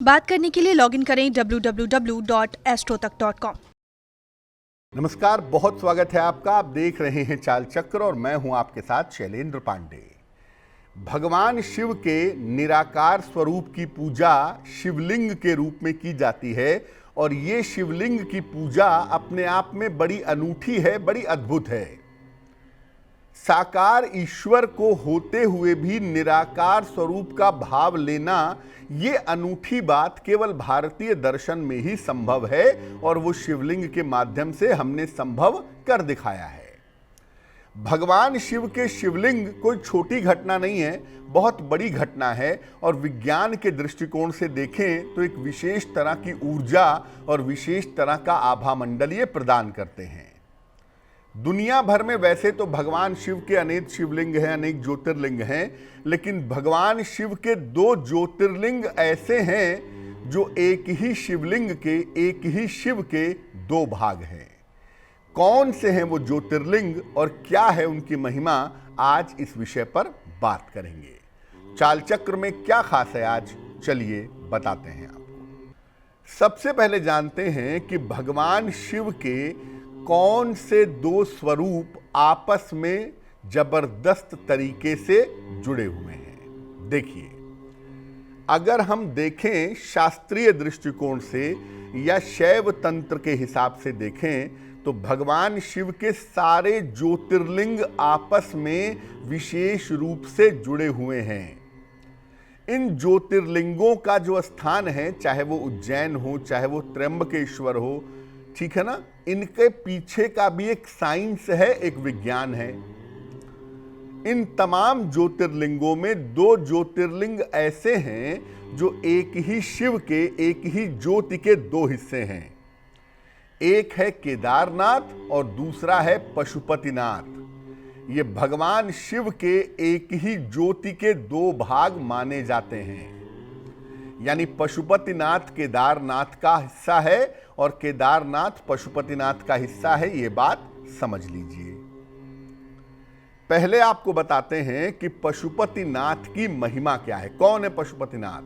बात करने के लिए लॉगिन करें www.astrotak.com। नमस्कार, बहुत स्वागत है आपका। आप देख रहे हैं चाल चक्र और मैं हूं आपके साथ शैलेंद्र पांडे। भगवान शिव के निराकार स्वरूप की पूजा शिवलिंग के रूप में की जाती है और ये शिवलिंग की पूजा अपने आप में बड़ी अनूठी है, बड़ी अद्भुत है। साकार ईश्वर को होते हुए भी निराकार स्वरूप का भाव लेना, ये अनूठी बात केवल भारतीय दर्शन में ही संभव है और वो शिवलिंग के माध्यम से हमने संभव कर दिखाया है। भगवान शिव के शिवलिंग कोई छोटी घटना नहीं है, बहुत बड़ी घटना है और विज्ञान के दृष्टिकोण से देखें तो एक विशेष तरह की ऊर्जा और विशेष तरह का आभा मंडल ये प्रदान करते हैं। दुनिया भर में वैसे तो भगवान शिव के अनेक शिवलिंग हैं, अनेक ज्योतिर्लिंग हैं, लेकिन भगवान शिव के दो ज्योतिर्लिंग ऐसे हैं जो एक ही शिवलिंग के, एक ही शिव के दो भाग हैं। कौन से हैं वो ज्योतिर्लिंग और क्या है उनकी महिमा, आज इस विषय पर बात करेंगे। चाल चक्र में क्या खास है आज, चलिए बताते हैं आपको। सबसे पहले जानते हैं कि भगवान शिव के कौन से दो स्वरूप आपस में जबरदस्त तरीके से जुड़े हुए हैं। देखिए, अगर हम देखें शास्त्रीय दृष्टिकोण से या शैव तंत्र के हिसाब से देखें तो भगवान शिव के सारे ज्योतिर्लिंग आपस में विशेष रूप से जुड़े हुए हैं। इन ज्योतिर्लिंगों का जो स्थान है, चाहे वो उज्जैन हो, चाहे वो त्र्यंबकेश्वर हो, ठीक है ना, इनके पीछे का भी एक साइंस है, एक विज्ञान है। इन तमाम ज्योतिर्लिंगों में दो ज्योतिर्लिंग ऐसे हैं जो एक ही शिव के, एक ही ज्योति के दो हिस्से हैं। एक है केदारनाथ और दूसरा है पशुपतिनाथ। ये भगवान शिव के एक ही ज्योति के दो भाग माने जाते हैं। यानी पशुपतिनाथ केदारनाथ का हिस्सा है और केदारनाथ पशुपतिनाथ का हिस्सा है, ये बात समझ लीजिए। पहले आपको बताते हैं कि पशुपतिनाथ की महिमा क्या है। कौन है पशुपतिनाथ?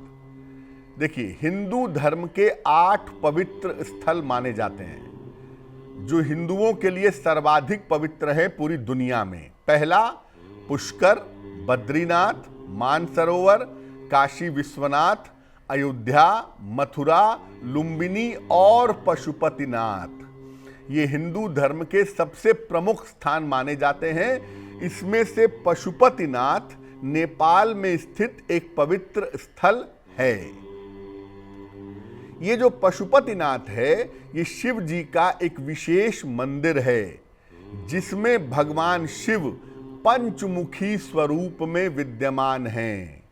देखिए, हिंदू धर्म के 8 पवित्र स्थल माने जाते हैं जो हिंदुओं के लिए सर्वाधिक पवित्र है पूरी दुनिया में। पहला पुष्कर, बद्रीनाथ, मानसरोवर, काशी विश्वनाथ, अयोध्या, मथुरा, लुम्बिनी और पशुपतिनाथ। ये हिंदू धर्म के सबसे प्रमुख स्थान माने जाते हैं। इसमें से पशुपतिनाथ नेपाल में स्थित एक पवित्र स्थल है। ये जो पशुपतिनाथ है, ये शिव जी का एक विशेष मंदिर है जिसमें भगवान शिव पंचमुखी स्वरूप में विद्यमान हैं।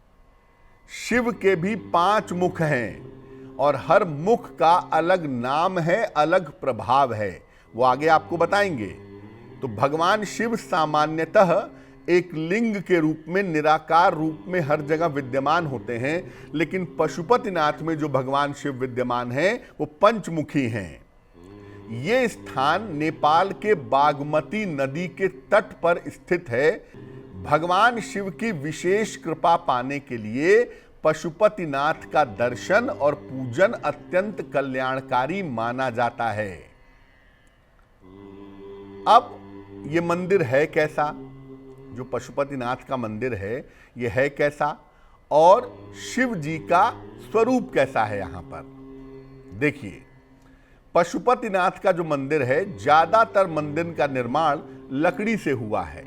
शिव के भी 5 मुख हैं और हर मुख का अलग नाम है, अलग प्रभाव है, वो आगे आपको बताएंगे। तो भगवान शिव सामान्यतः एक लिंग के रूप में, निराकार रूप में हर जगह विद्यमान होते हैं, लेकिन पशुपतिनाथ में जो भगवान शिव विद्यमान हैं वो पंचमुखी हैं। ये स्थान नेपाल के बागमती नदी के तट पर स्थित है। भगवान शिव की विशेष कृपा पाने के लिए पशुपतिनाथ का दर्शन और पूजन अत्यंत कल्याणकारी माना जाता है। अब ये मंदिर है कैसा? जो पशुपतिनाथ का मंदिर है, ये है कैसा और शिव जी का स्वरूप कैसा है यहां पर? देखिए, पशुपतिनाथ का जो मंदिर है, ज्यादातर मंदिर का निर्माण लकड़ी से हुआ है।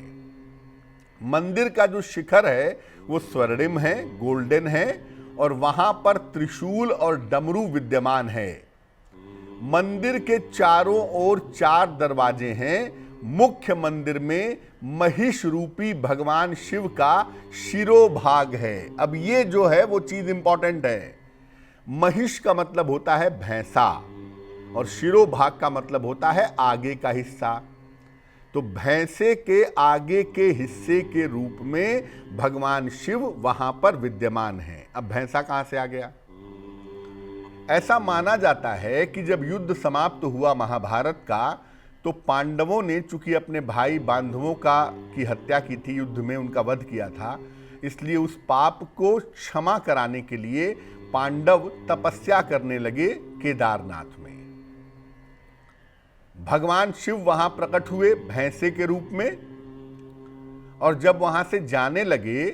मंदिर का जो शिखर है वो स्वर्णिम है, गोल्डन है और वहां पर त्रिशूल और डमरू विद्यमान है। मंदिर के चारों ओर 4 दरवाजे हैं। मुख्य मंदिर में महिष रूपी भगवान शिव का शिरोभाग है। अब ये जो है वो चीज इंपॉर्टेंट है। महिष का मतलब होता है भैंसा और शिरोभाग का मतलब होता है आगे का हिस्सा। तो भैंसे के आगे के हिस्से के रूप में भगवान शिव वहां पर विद्यमान है। अब भैंसा कहां से आ गया? ऐसा माना जाता है कि जब युद्ध समाप्त हुआ महाभारत का, तो पांडवों ने चूंकि अपने भाई बांधवों की हत्या की थी, युद्ध में उनका वध किया था, इसलिए उस पाप को क्षमा कराने के लिए पांडव तपस्या करने लगे केदारनाथ में। भगवान शिव वहां प्रकट हुए भैंसे के रूप में, और जब वहां से जाने लगे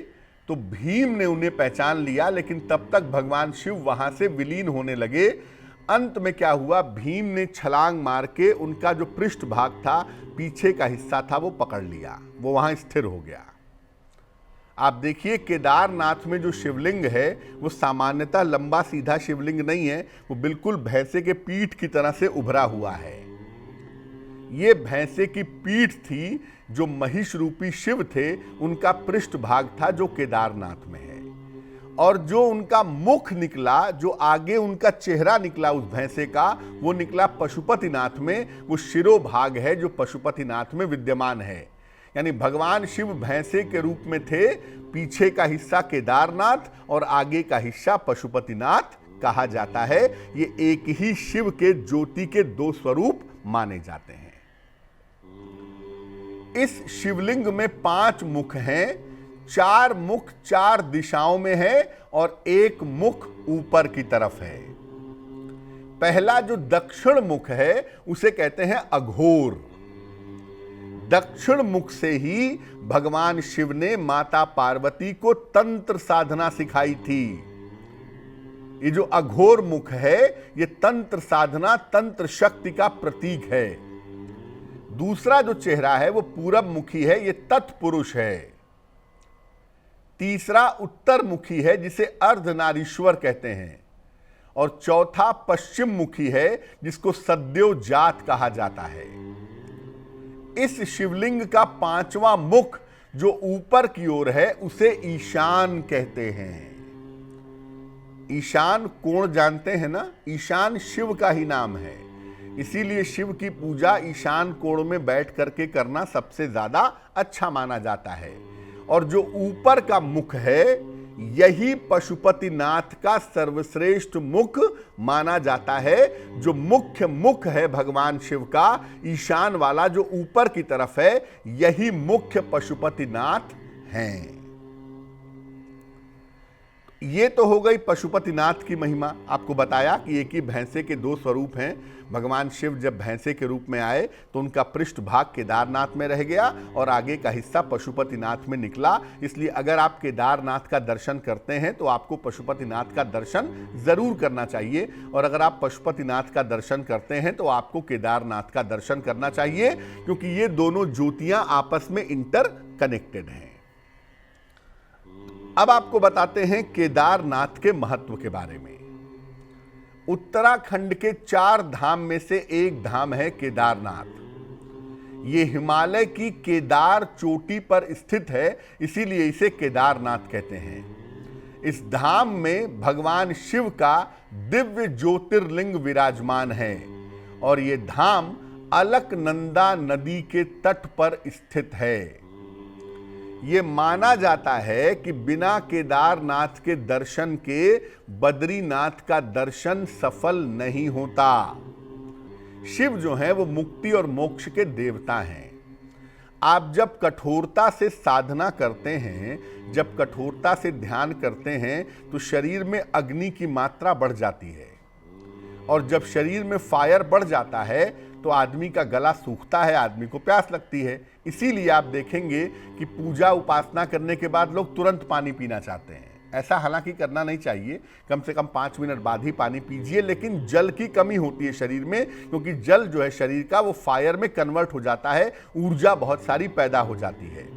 तो भीम ने उन्हें पहचान लिया, लेकिन तब तक भगवान शिव वहां से विलीन होने लगे। अंत में क्या हुआ, भीम ने छलांग मार के उनका जो पृष्ठ भाग था, पीछे का हिस्सा था, वो पकड़ लिया, वो वहां स्थिर हो गया। आप देखिए केदारनाथ में जो शिवलिंग है वो सामान्यतः लंबा सीधा शिवलिंग नहीं है, वो बिल्कुल भैंसे के पीठ की तरह से उभरा हुआ है। ये भैंसे की पीठ थी, जो महिष रूपी शिव थे उनका पृष्ठ भाग था जो केदारनाथ में है, और जो उनका मुख निकला, जो आगे उनका चेहरा निकला उस भैंसे का, वो निकला पशुपतिनाथ में। वो शिरोभाग है जो पशुपतिनाथ में विद्यमान है। यानी भगवान शिव भैंसे के रूप में थे, पीछे का हिस्सा केदारनाथ और आगे का हिस्सा पशुपतिनाथ कहा जाता है। ये एक ही शिव के ज्योति के दो स्वरूप माने जाते हैं। इस शिवलिंग में 5 मुख हैं, 4 मुख 4 दिशाओं में है और एक मुख ऊपर की तरफ है। पहला जो दक्षिण मुख है उसे कहते हैं अघोर। दक्षिण मुख से ही भगवान शिव ने माता पार्वती को तंत्र साधना सिखाई थी। ये जो अघोर मुख है, ये तंत्र साधना, तंत्र शक्ति का प्रतीक है। दूसरा जो चेहरा है वो पूरब मुखी है, ये तत्पुरुष है। तीसरा उत्तर मुखी है, जिसे अर्धनारीश्वर कहते हैं, और चौथा पश्चिम मुखी है, जिसको सद्योजात कहा जाता है। इस शिवलिंग का 5वां मुख जो ऊपर की ओर है उसे ईशान कहते हैं। ईशान कोण जानते हैं ना, ईशान शिव का ही नाम है। इसीलिए शिव की पूजा ईशान कोण में बैठ करके करना सबसे ज्यादा अच्छा माना जाता है। और जो ऊपर का मुख है, यही पशुपतिनाथ का सर्वश्रेष्ठ मुख माना जाता है। जो मुख्य मुख है भगवान शिव का, ईशान वाला जो ऊपर की तरफ है, यही मुख्य पशुपतिनाथ हैं। ये तो हो गई पशुपतिनाथ की महिमा। आपको बताया कि एक ही भैंसे के 2 स्वरूप हैं। भगवान शिव जब भैंसे के रूप में आए तो उनका पृष्ठ भाग केदारनाथ में रह गया और आगे का हिस्सा पशुपतिनाथ में निकला। इसलिए अगर आप केदारनाथ का दर्शन करते हैं तो आपको पशुपतिनाथ का दर्शन जरूर करना चाहिए, और अगर आप पशुपतिनाथ का दर्शन करते हैं तो आपको केदारनाथ का दर्शन करना चाहिए, क्योंकि ये दोनों ज्योतियां आपस में इंटर कनेक्टेड हैं। अब आपको बताते हैं केदारनाथ के महत्व के बारे में। उत्तराखंड के 4 धाम में से एक धाम है केदारनाथ। ये हिमालय की केदार चोटी पर स्थित है, इसीलिए इसे केदारनाथ कहते हैं। इस धाम में भगवान शिव का दिव्य ज्योतिर्लिंग विराजमान है, और ये धाम अलकनंदा नदी के तट पर स्थित है। ये माना जाता है कि बिना केदारनाथ के दर्शन के बद्रीनाथ का दर्शन सफल नहीं होता। शिव जो है वो मुक्ति और मोक्ष के देवता हैं। आप जब कठोरता से साधना करते हैं, जब कठोरता से ध्यान करते हैं, तो शरीर में अग्नि की मात्रा बढ़ जाती है, और जब शरीर में फायर बढ़ जाता है तो आदमी का गला सूखता है, आदमी को प्यास लगती है। इसीलिए आप देखेंगे कि पूजा उपासना करने के बाद लोग तुरंत पानी पीना चाहते हैं। ऐसा हालांकि करना नहीं चाहिए, कम से कम 5 मिनट बाद ही पानी पीजिए। लेकिन जल की कमी होती है शरीर में, क्योंकि जल जो है शरीर का, वो फायर में कन्वर्ट हो जाता है, ऊर्जा बहुत सारी पैदा हो जाती है।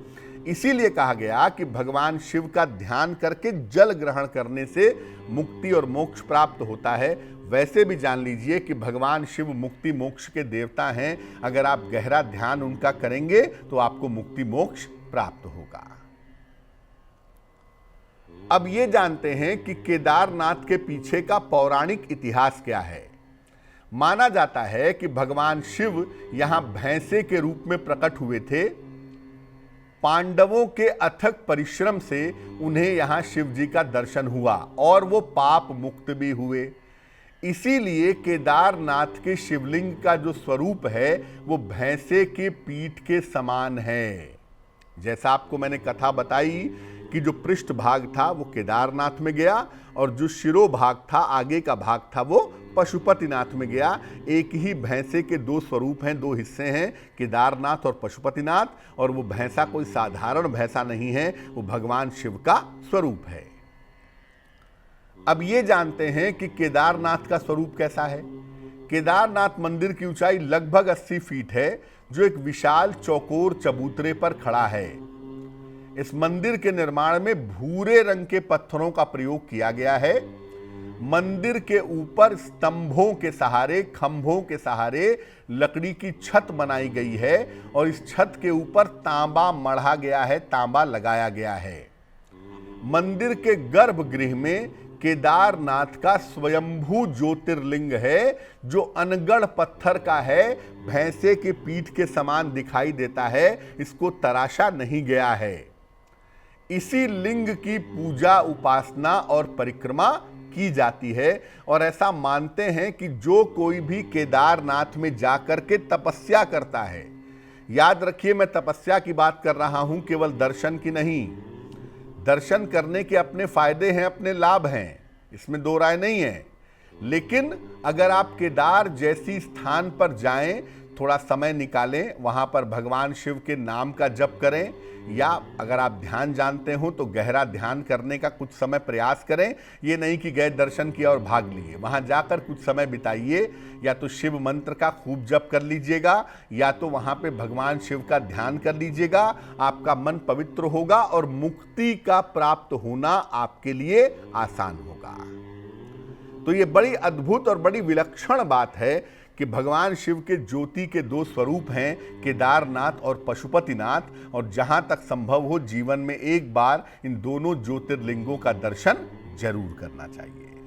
इसीलिए कहा गया कि भगवान शिव का ध्यान करके जल ग्रहण करने से मुक्ति और मोक्ष प्राप्त होता है। वैसे भी जान लीजिए कि भगवान शिव मुक्ति मोक्ष के देवता हैं। अगर आप गहरा ध्यान उनका करेंगे तो आपको मुक्ति मोक्ष प्राप्त होगा। अब ये जानते हैं कि केदारनाथ के पीछे का पौराणिक इतिहास क्या है। माना जाता है कि भगवान शिव यहां भैंसे के रूप में प्रकट हुए थे। पांडवों के अथक परिश्रम से उन्हें यहां शिव जी का दर्शन हुआ और वो पाप मुक्त भी हुए। इसीलिए केदारनाथ के शिवलिंग का जो स्वरूप है वो भैंसे के पीठ के समान है। जैसा आपको मैंने कथा बताई कि जो पृष्ठ भाग था वो केदारनाथ में गया और जो शिरो भाग था, आगे का भाग था, वो पशुपतिनाथ में गया। एक ही भैंसे के दो स्वरूप हैं, दो हिस्से हैं, केदारनाथ और पशुपतिनाथ, और वो भैंसा कोई साधारण भैंसा नहीं है, वो भगवान शिव का स्वरूप है। अब ये जानते हैं कि केदारनाथ का स्वरूप कैसा है। केदारनाथ मंदिर की ऊंचाई लगभग 80 फीट है, जो एक विशाल चौकोर चबूतरे पर खड़ा है। इस मंदिर के निर्माण में भूरे रंग के पत्थरों का प्रयोग किया गया है। मंदिर के ऊपर स्तंभों के सहारे, खंभों के सहारे लकड़ी की छत बनाई गई है और इस छत के ऊपर तांबा मढ़ा गया है, तांबा लगाया गया है। मंदिर के गर्भगृह में केदारनाथ का स्वयंभू ज्योतिर्लिंग है, जो अनगढ़ पत्थर का है, भैंसे के पीठ के समान दिखाई देता है, इसको तराशा नहीं गया है। इसी लिंग की पूजा, उपासना और परिक्रमा की जाती है और ऐसा मानते हैं कि जो कोई भी केदारनाथ में जाकर के तपस्या करता है, याद रखिए मैं तपस्या की बात कर रहा हूं, केवल दर्शन की नहीं। दर्शन करने के अपने फायदे हैं, अपने लाभ हैं, इसमें दो राय नहीं है। लेकिन अगर आप केदार जैसी स्थान पर जाएं, थोड़ा समय निकालें, वहां पर भगवान शिव के नाम का जप करें, या अगर आप ध्यान जानते हो तो गहरा ध्यान करने का कुछ समय प्रयास करें। ये नहीं कि गए दर्शन किया और भाग लिए, वहां जाकर कुछ समय बिताइए। या तो शिव मंत्र का खूब जप कर लीजिएगा, या तो वहां पे भगवान शिव का ध्यान कर लीजिएगा। आपका मन पवित्र होगा और मुक्ति का प्राप्त होना आपके लिए आसान होगा। तो ये बड़ी अद्भुत और बड़ी विलक्षण बात है कि भगवान शिव के ज्योति के दो स्वरूप हैं, केदारनाथ और पशुपतिनाथ, और जहां तक संभव हो जीवन में एक बार इन दोनों ज्योतिर्लिंगों का दर्शन जरूर करना चाहिए।